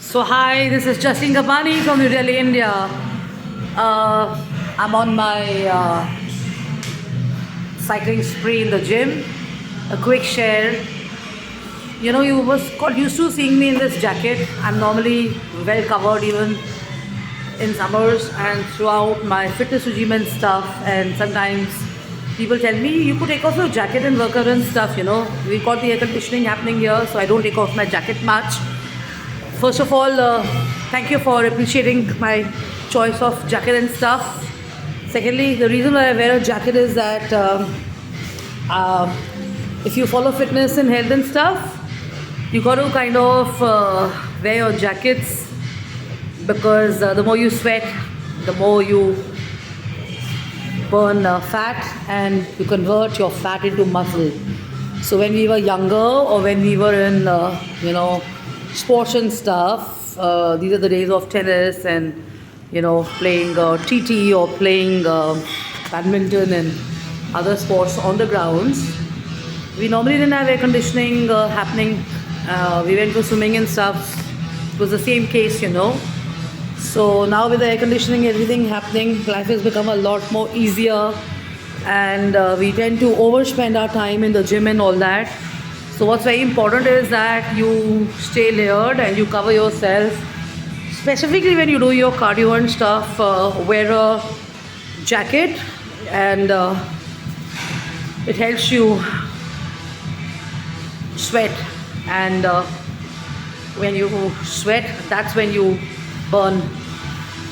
So hi, this is Jasleen Gapani from New Delhi, India. I'm on my cycling spree in the gym. A quick share. You was got used to seeing me in this jacket. I'm normally well covered even in summers and throughout my fitness regime and stuff. And sometimes people tell me you could take off your jacket and work out and stuff. We've got the air conditioning happening here, so I don't take off my jacket much. First of all, thank you for appreciating my choice of jacket and stuff. Secondly, the reason why I wear a jacket is that if you follow fitness and health and stuff, you got to kind of wear your jackets because the more you sweat, the more you burn fat and you convert your fat into muscle. So when we were younger or when we were in, sports and stuff, these are the days of tennis and, playing TT or playing badminton and other sports on the grounds. We normally didn't have air conditioning happening. We went for swimming and stuff. It was the same case. So now with the air conditioning, everything happening, life has become a lot more easier, and we tend to overspend our time in the gym and all that. So what's very important is that you stay layered and you cover yourself. Specifically when you do your cardio and stuff, wear a jacket and it helps you sweat, and when you sweat, that's when you burn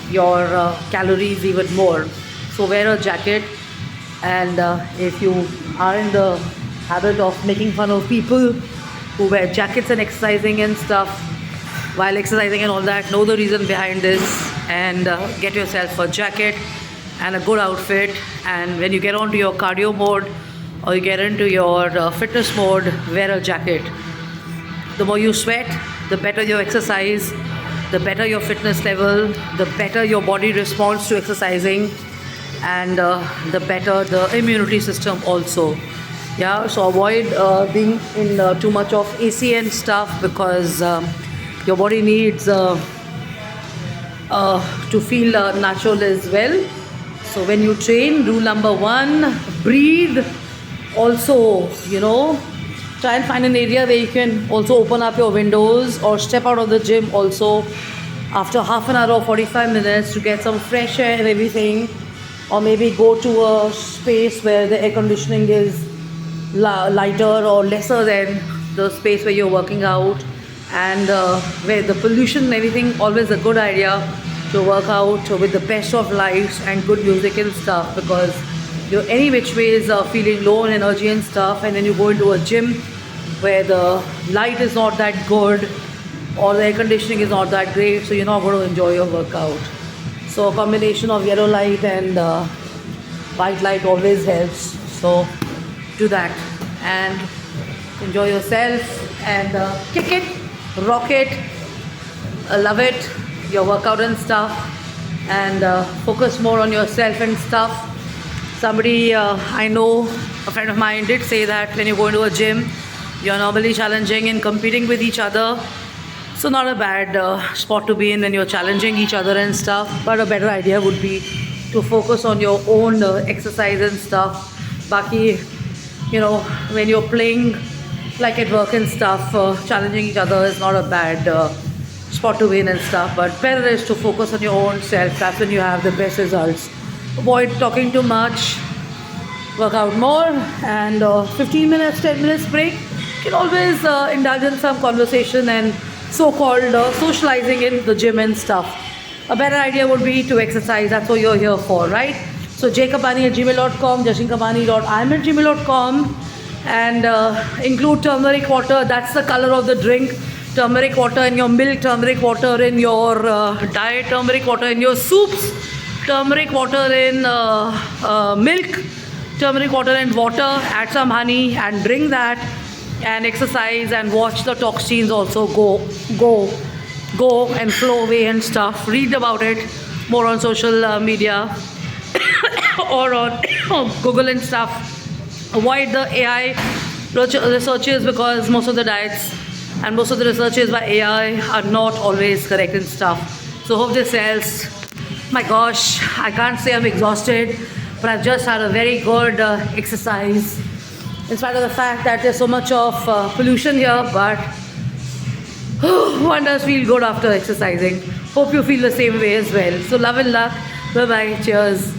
your calories even more. So wear a jacket, and if you are in the habit of making fun of people who wear jackets and exercising and stuff while exercising and all that, know the reason behind this and get yourself a jacket and a good outfit. And when you get onto your cardio mode or you get into your fitness mode, wear a jacket. The more you sweat, the better your exercise, the better your fitness level, the better your body responds to exercising, and the better the immunity system also. So avoid being in too much of AC and stuff, because your body needs to feel natural as well. So when you train, rule number one, breathe. Also, try and find an area where you can also open up your windows or step out of the gym also after half an hour or 45 minutes to get some fresh air and everything, or maybe go to a space where the air conditioning is lighter or lesser than the space where you're working out, and where the pollution and everything. Always a good idea to work out with the best of lights and good music and stuff, because you're any which ways feeling low on energy and stuff, and then you go into a gym where the light is not that good or the air conditioning is not that great, so you're not going to enjoy your workout. So a combination of yellow light and white light always helps. So do that and enjoy yourself and kick it, rock it, love it, your workout and stuff, and focus more on yourself and stuff. Somebody I know, a friend of mine, did say that when you go into a gym, you're normally challenging and competing with each other. So not a bad spot to be in when you're challenging each other and stuff, but a better idea would be to focus on your own exercise and stuff. Baki, when you're playing like at work and stuff, challenging each other is not a bad spot to win and stuff, but better is to focus on your own self. That's when you have the best results. Avoid talking too much, work out more, and 15 minutes, 10 minutes break. You can always indulge in some conversation and so-called socializing in the gym and stuff. A better idea would be to exercise. That's what you're here for, right? So jkapani@gmail.com, jashinkapani.im@gmail.com, and include turmeric water. That's the color of the drink. Turmeric water in your milk, turmeric water in your diet, turmeric water in your soups, turmeric water in milk, turmeric water in water. Add some honey and drink that, and exercise and watch the toxins also go and flow away and stuff. Read about it more on social media or on Google and stuff. Avoid the AI researches, because most of the diets and most of the researches by AI are not always correct and stuff. So hope this helps. My gosh, I can't say I'm exhausted, but I've just had a very good exercise. In spite of the fact that there's so much of pollution here, but one does feel good after exercising. Hope you feel the same way as well. So love and luck. Bye bye. Cheers.